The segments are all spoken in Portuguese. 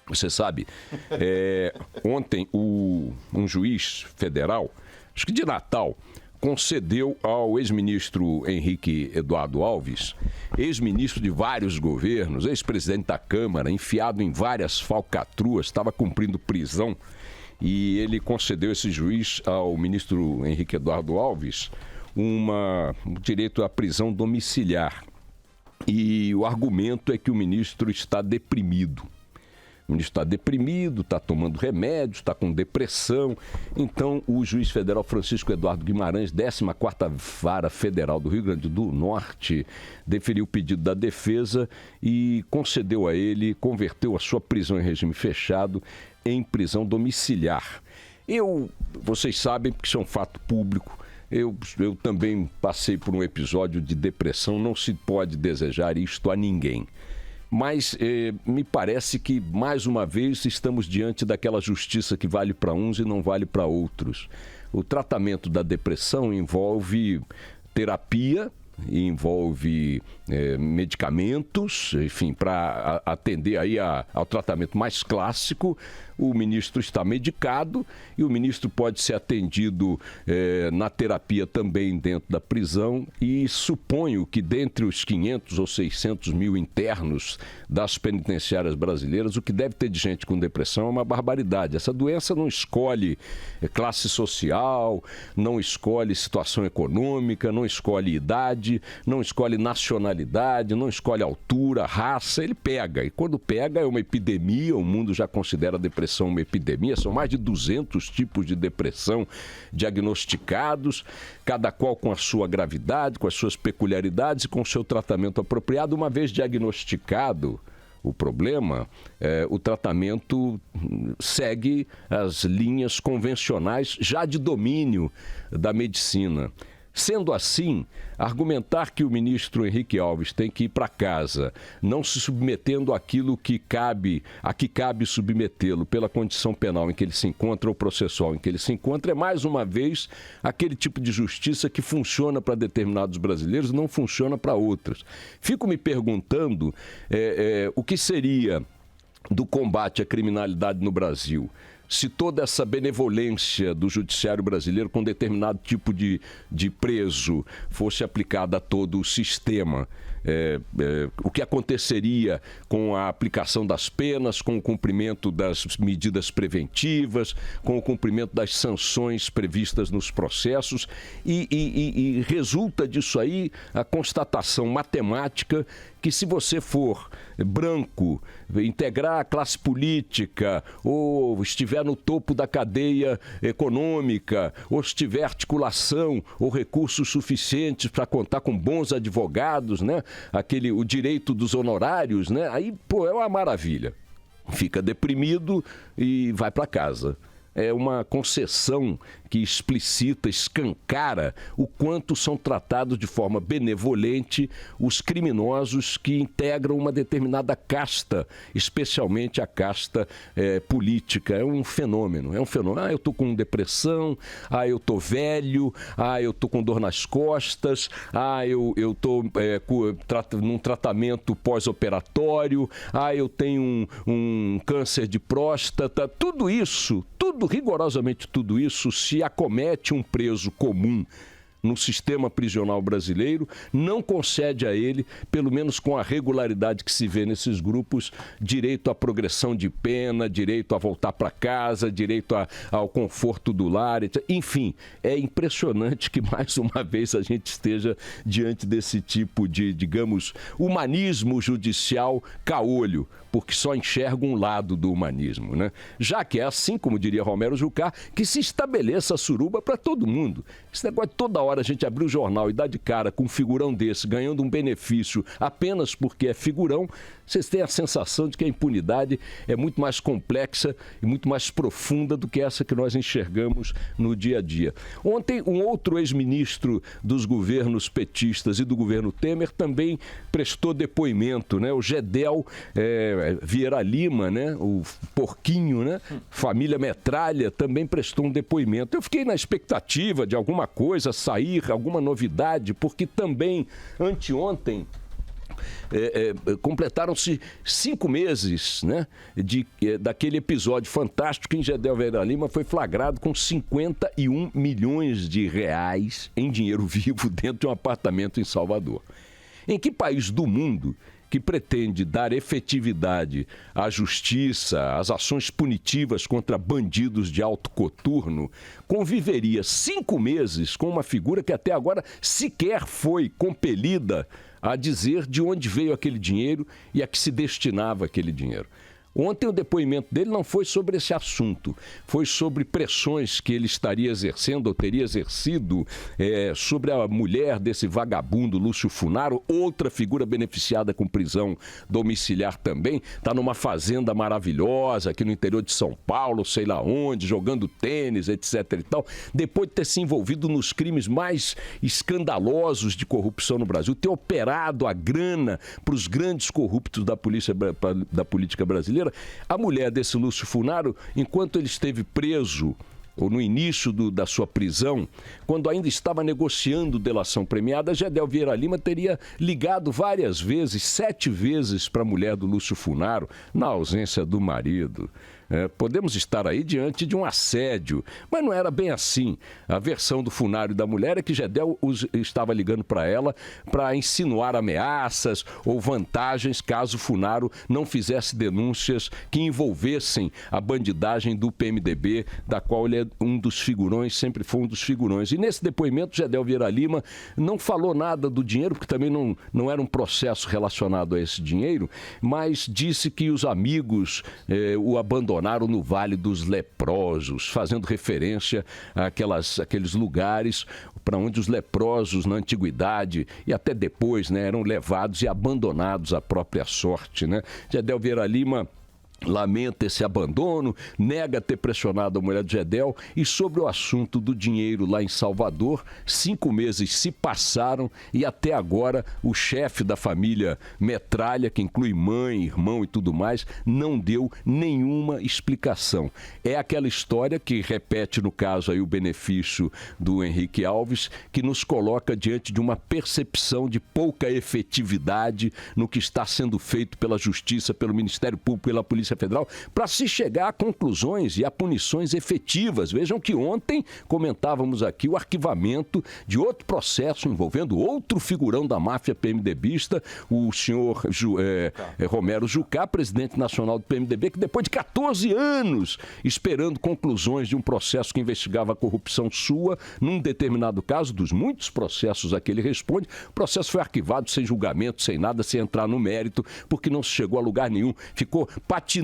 Você sabe, ontem um juiz federal, acho que de Natal, concedeu ao ex-ministro Henrique Eduardo Alves, ex-ministro de vários governos, ex-presidente da Câmara, enfiado em várias falcatruas, estava cumprindo prisão, e ele concedeu esse juiz ao ministro Henrique Eduardo Alves um direito à prisão domiciliar. E o argumento é que o ministro está deprimido. O ministro está deprimido, está tomando remédios, está com depressão. Então, o juiz federal Francisco Eduardo Guimarães, 14ª Vara Federal do Rio Grande do Norte, deferiu o pedido da defesa e concedeu a ele, converteu a sua prisão em regime fechado em prisão domiciliar. Vocês sabem, porque isso é um fato público, eu também passei por um episódio de depressão, não se pode desejar isto a ninguém. Mas me parece que, mais uma vez, estamos diante daquela justiça que vale para uns e não vale para outros. O tratamento da depressão envolve terapia, envolve medicamentos, enfim, para atender aí ao tratamento mais clássico. O ministro está medicado e o ministro pode ser atendido na terapia também dentro da prisão, e suponho que dentre os 500 ou 600 mil internos das penitenciárias brasileiras, o que deve ter de gente com depressão é uma barbaridade. Essa doença não escolhe classe social, não escolhe situação econômica, não escolhe idade, não escolhe nacionalidade, não escolhe altura, raça, ele pega. E quando pega é uma epidemia, o mundo já considera a depressão uma epidemia, são mais de 200 tipos de depressão diagnosticados, cada qual com a sua gravidade, com as suas peculiaridades e com o seu tratamento apropriado. Uma vez diagnosticado o problema, o tratamento segue as linhas convencionais já de domínio da medicina. Sendo assim, argumentar que o ministro Henrique Alves tem que ir para casa, não se submetendo àquilo que cabe submetê-lo pela condição penal em que ele se encontra ou processual em que ele se encontra, é mais uma vez aquele tipo de justiça que funciona para determinados brasileiros e não funciona para outros. Fico me perguntando o que seria do combate à criminalidade no Brasil se toda essa benevolência do judiciário brasileiro com determinado tipo de preso fosse aplicada a todo o sistema. O que aconteceria com a aplicação das penas, com o cumprimento das medidas preventivas, com o cumprimento das sanções previstas nos processos, e resulta disso aí a constatação matemática que, se você for branco, integrar a classe política, ou estiver no topo da cadeia econômica, ou estiver articulação ou recursos suficientes para contar com bons advogados, né? O direito dos honorários, né? Aí, é uma maravilha. Fica deprimido e vai para casa. É uma concessão que explicita, escancara o quanto são tratados de forma benevolente os criminosos que integram uma determinada casta, especialmente a casta política. É um fenômeno. Eu estou com depressão, eu estou velho, eu estou com dor nas costas, eu estou num tratamento pós-operatório, eu tenho um câncer de próstata. Tudo isso, rigorosamente tudo isso, se acomete um preso comum no sistema prisional brasileiro, não concede a ele, pelo menos com a regularidade que se vê nesses grupos, direito à progressão de pena, direito a voltar para casa, direito ao conforto do lar, etc. Enfim, é impressionante que mais uma vez a gente esteja diante desse tipo de, digamos, humanismo judicial caolho, porque só enxerga um lado do humanismo, né? Já que é assim, como diria Romero Jucá, que se estabeleça a suruba para todo mundo. Esse negócio de toda hora a gente abrir o jornal e dar de cara com um figurão desse, ganhando um benefício apenas porque é figurão, vocês têm a sensação de que a impunidade é muito mais complexa e muito mais profunda do que essa que nós enxergamos no dia a dia. Ontem, um outro ex-ministro dos governos petistas e do governo Temer também prestou depoimento, né? O Gedel Vieira Lima, né? O porquinho, né? Família Metralha, também prestou um depoimento. Eu fiquei na expectativa de alguma coisa sair, alguma novidade, porque também anteontem completaram-se 5 meses, né, daquele episódio fantástico em Gedel Vieira Lima foi flagrado com 51 milhões de reais em dinheiro vivo dentro de um apartamento em Salvador. Em que país do mundo que pretende dar efetividade à justiça, às ações punitivas contra bandidos de alto coturno, conviveria 5 meses com uma figura que até agora sequer foi compelida a dizer de onde veio aquele dinheiro e a que se destinava aquele dinheiro? Ontem o depoimento dele não foi sobre esse assunto, foi sobre pressões que ele estaria exercendo ou teria exercido sobre a mulher desse vagabundo Lúcio Funaro, outra figura beneficiada com prisão domiciliar também, está numa fazenda maravilhosa aqui no interior de São Paulo, sei lá onde, jogando tênis, etc. e tal, depois de ter se envolvido nos crimes mais escandalosos de corrupção no Brasil, ter operado a grana para os grandes corruptos da política brasileira. A mulher desse Lúcio Funaro, enquanto ele esteve preso, ou no início da sua prisão, quando ainda estava negociando delação premiada, Gedel Vieira Lima teria ligado várias vezes, 7 vezes, para a mulher do Lúcio Funaro, na ausência do marido. Podemos estar aí diante de um assédio, mas não era bem assim. A versão do Funaro e da mulher é que Gedel estava ligando para ela para insinuar ameaças ou vantagens caso Funaro não fizesse denúncias que envolvessem a bandidagem do PMDB, da qual ele é um dos figurões, sempre foi um dos figurões. E nesse depoimento, Gedel Vieira Lima não falou nada do dinheiro, porque também não era um processo relacionado a esse dinheiro, mas disse que os amigos o abandonaram no Vale dos Leprosos, fazendo referência àqueles lugares para onde os leprosos na antiguidade e até depois, né, eram levados e abandonados à própria sorte, né? Gedel Vieira Lima lamenta esse abandono, nega ter pressionado a mulher de Gedel e sobre o assunto do dinheiro lá em Salvador, 5 meses se passaram e até agora o chefe da família Metralha, que inclui mãe, irmão e tudo mais, não deu nenhuma explicação. É aquela história que repete no caso aí o benefício do Henrique Alves, que nos coloca diante de uma percepção de pouca efetividade no que está sendo feito pela Justiça, pelo Ministério Público, pela Polícia Federal, para se chegar a conclusões e a punições efetivas. Vejam que ontem comentávamos aqui o arquivamento de outro processo envolvendo outro figurão da máfia PMDBista, o senhor Romero Jucá, presidente nacional do PMDB, que depois de 14 anos esperando conclusões de um processo que investigava a corrupção sua, num determinado caso, dos muitos processos a que ele responde, o processo foi arquivado sem julgamento, sem nada, sem entrar no mérito, porque não se chegou a lugar nenhum, ficou patinando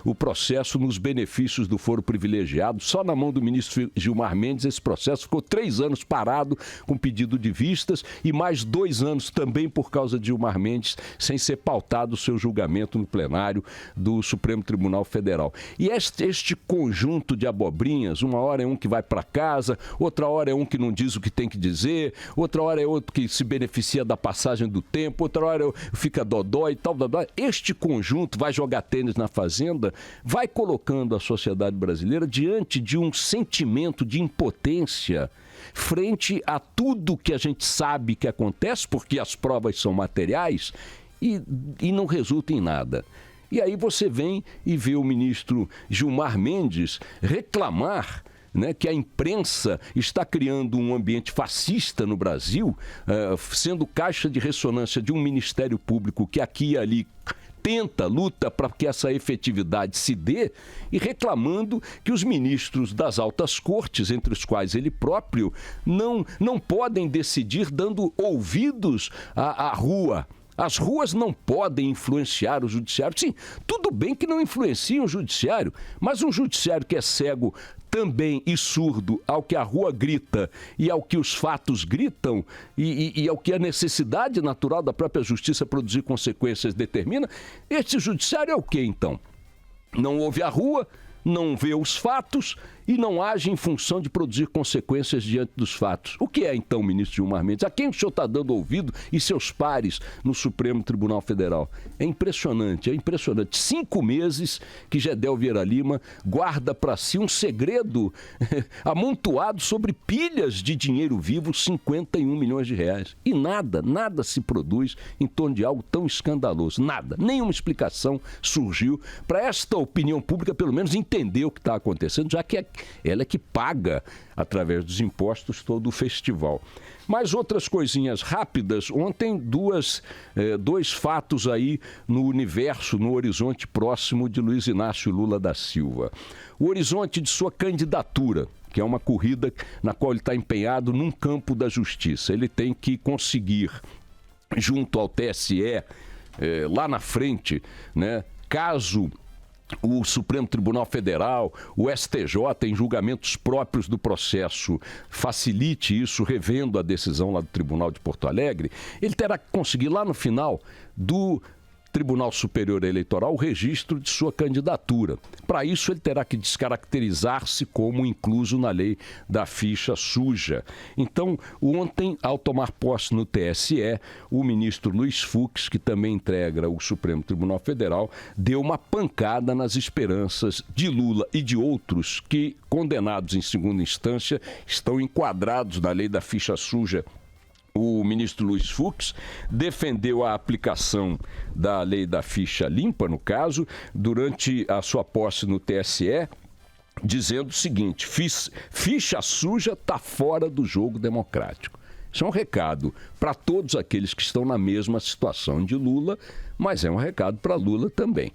o processo nos benefícios do foro privilegiado. Só na mão do ministro Gilmar Mendes esse processo ficou 3 anos parado com pedido de vistas e mais 2 anos também por causa de Gilmar Mendes sem ser pautado o seu julgamento no plenário do Supremo Tribunal Federal. E este conjunto de abobrinhas, uma hora é um que vai para casa, outra hora é um que não diz o que tem que dizer, outra hora é outro que se beneficia da passagem do tempo, outra hora fica dodó e tal, dodó. Este conjunto vai jogar tênis na fazenda, vai colocando a sociedade brasileira diante de um sentimento de impotência frente a tudo que a gente sabe que acontece, porque as provas são materiais e não resulta em nada. E aí você vem e vê o ministro Gilmar Mendes reclamar, né, que a imprensa está criando um ambiente fascista no Brasil, sendo caixa de ressonância de um Ministério Público que aqui e ali luta para que essa efetividade se dê e reclamando que os ministros das altas cortes, entre os quais ele próprio, não podem decidir dando ouvidos à rua. As ruas não podem influenciar o judiciário. Sim, tudo bem que não influenciam o judiciário, mas um judiciário que é cego também e surdo ao que a rua grita e ao que os fatos gritam e ao que a necessidade natural da própria justiça produzir consequências determina, esse judiciário é o quê, então? Não ouve a rua, não vê os fatos e não age em função de produzir consequências diante dos fatos. O que é, então, ministro Gilmar Mendes? A quem o senhor está dando ouvido e seus pares no Supremo Tribunal Federal? É impressionante, é impressionante. 5 meses que Gedel Vieira Lima guarda para si um segredo amontoado sobre pilhas de dinheiro vivo, 51 milhões de reais. E nada se produz em torno de algo tão escandaloso. Nada, nenhuma explicação surgiu para esta opinião pública, pelo menos, entender o que está acontecendo, já que ela é que paga, através dos impostos, todo o festival. Mas outras coisinhas rápidas. Ontem, dois fatos aí no universo, no horizonte próximo de Luiz Inácio Lula da Silva. O horizonte de sua candidatura, que é uma corrida na qual ele está empenhado num campo da justiça. Ele tem que conseguir, junto ao TSE, lá na frente, né, caso o Supremo Tribunal Federal, o STJ, em julgamentos próprios do processo, facilite isso, revendo a decisão lá do Tribunal de Porto Alegre, ele terá que conseguir lá no final do Tribunal Superior Eleitoral o registro de sua candidatura. Para isso, ele terá que descaracterizar-se como incluso na lei da ficha suja. Então, ontem, ao tomar posse no TSE, o ministro Luiz Fux, que também integra o Supremo Tribunal Federal, deu uma pancada nas esperanças de Lula e de outros que, condenados em segunda instância, estão enquadrados na lei da ficha suja. O ministro Luiz Fux defendeu a aplicação da lei da ficha limpa, no caso, durante a sua posse no TSE, dizendo o seguinte: ficha suja está fora do jogo democrático. Isso é um recado para todos aqueles que estão na mesma situação de Lula, mas é um recado para Lula também.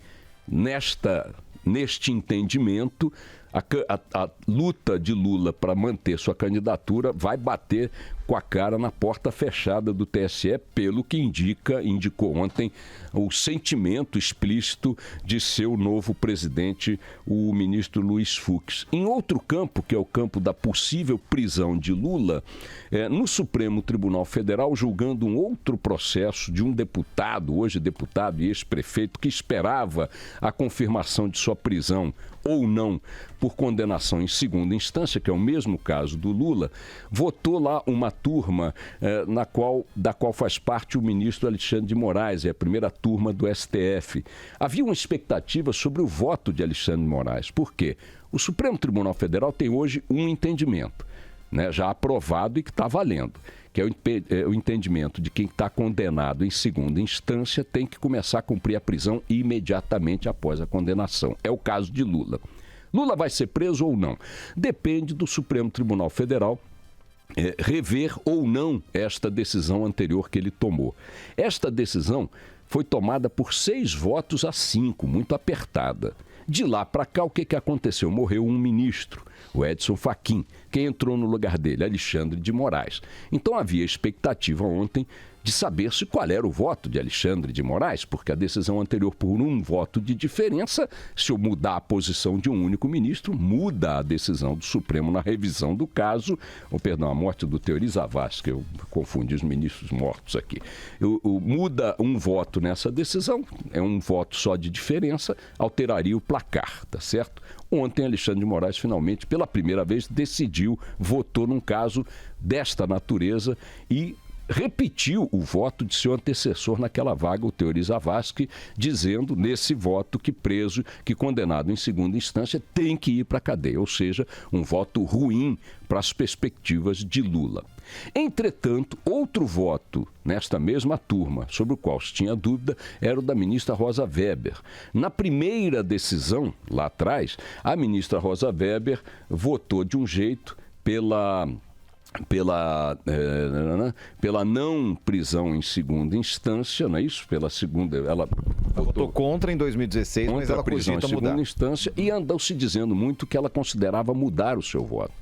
Neste entendimento, a luta de Lula para manter sua candidatura vai bater com a cara na porta fechada do TSE, pelo que indicou ontem o sentimento explícito de seu novo presidente, o ministro Luiz Fux. Em outro campo, que é o campo da possível prisão de Lula, no Supremo Tribunal Federal, julgando um outro processo de um deputado, hoje deputado e ex-prefeito, que esperava a confirmação de sua prisão ou não por condenação em segunda instância, que é o mesmo caso do Lula, votou lá uma turma da qual faz parte o ministro Alexandre de Moraes, é a primeira turma do STF. Havia uma expectativa sobre o voto de Alexandre de Moraes. Por quê? O Supremo Tribunal Federal tem hoje um entendimento, né, já aprovado e que está valendo, que é o entendimento de quem está condenado em segunda instância tem que começar a cumprir a prisão imediatamente após a condenação. É o caso de Lula. Lula vai ser preso ou não? Depende do Supremo Tribunal Federal rever ou não esta decisão anterior que ele tomou. Esta decisão foi tomada por 6-5, muito apertada. De lá para cá, o que aconteceu? Morreu um ministro, o Edson Fachin. Quem entrou no lugar dele? Alexandre de Moraes. Então havia expectativa ontem de saber-se qual era o voto de Alexandre de Moraes, porque a decisão anterior, por um voto de diferença, se eu mudar a posição de um único ministro, muda a decisão do Supremo na revisão do caso, a morte do Teori Zavascki, que eu confundi os ministros mortos aqui. Muda um voto nessa decisão, é um voto só de diferença, alteraria o placar, tá certo? Ontem, Alexandre de Moraes, finalmente, pela primeira vez, votou num caso desta natureza e repetiu o voto de seu antecessor naquela vaga, o Teori Zavascki, dizendo nesse voto que preso, que condenado em segunda instância tem que ir para a cadeia, ou seja, um voto ruim para as perspectivas de Lula. Entretanto, outro voto nesta mesma turma, sobre o qual se tinha dúvida, era o da ministra Rosa Weber. Na primeira decisão, lá atrás, a ministra Rosa Weber votou de um jeito pela não prisão em segunda instância, não é isso? Pela segunda, ela votou contra em 2016, mas ela prisão em segunda mudar. Instância, e andou se dizendo muito que ela considerava mudar o seu voto.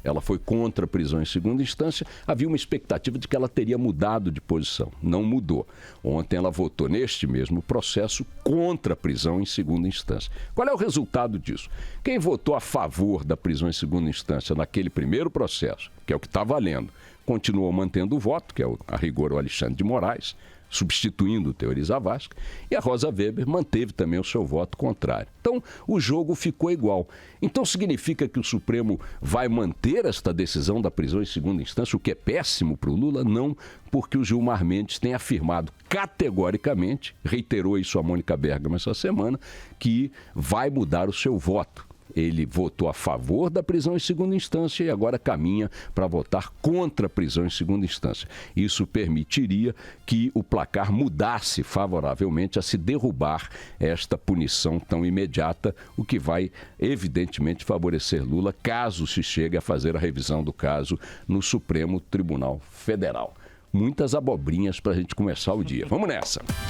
Ela foi contra a prisão em segunda instância, havia uma expectativa de que ela teria mudado de posição. Não mudou. Ontem ela votou neste mesmo processo contra a prisão em segunda instância. Qual é o resultado disso? Quem votou a favor da prisão em segunda instância naquele primeiro processo, que é o que está valendo, continuou mantendo o voto, que é a rigor o Alexandre de Moraes, substituindo o Teori Zavascki, e a Rosa Weber manteve também o seu voto contrário. Então, o jogo ficou igual. Então, significa que o Supremo vai manter esta decisão da prisão em segunda instância, o que é péssimo para o Lula? Não, porque o Gilmar Mendes tem afirmado categoricamente, reiterou isso a Mônica Bergamo essa semana, que vai mudar o seu voto. Ele votou a favor da prisão em segunda instância e agora caminha para votar contra a prisão em segunda instância. Isso permitiria que o placar mudasse favoravelmente a se derrubar esta punição tão imediata, o que vai, evidentemente, favorecer Lula caso se chegue a fazer a revisão do caso no Supremo Tribunal Federal. Muitas abobrinhas para a gente começar o dia. Vamos nessa!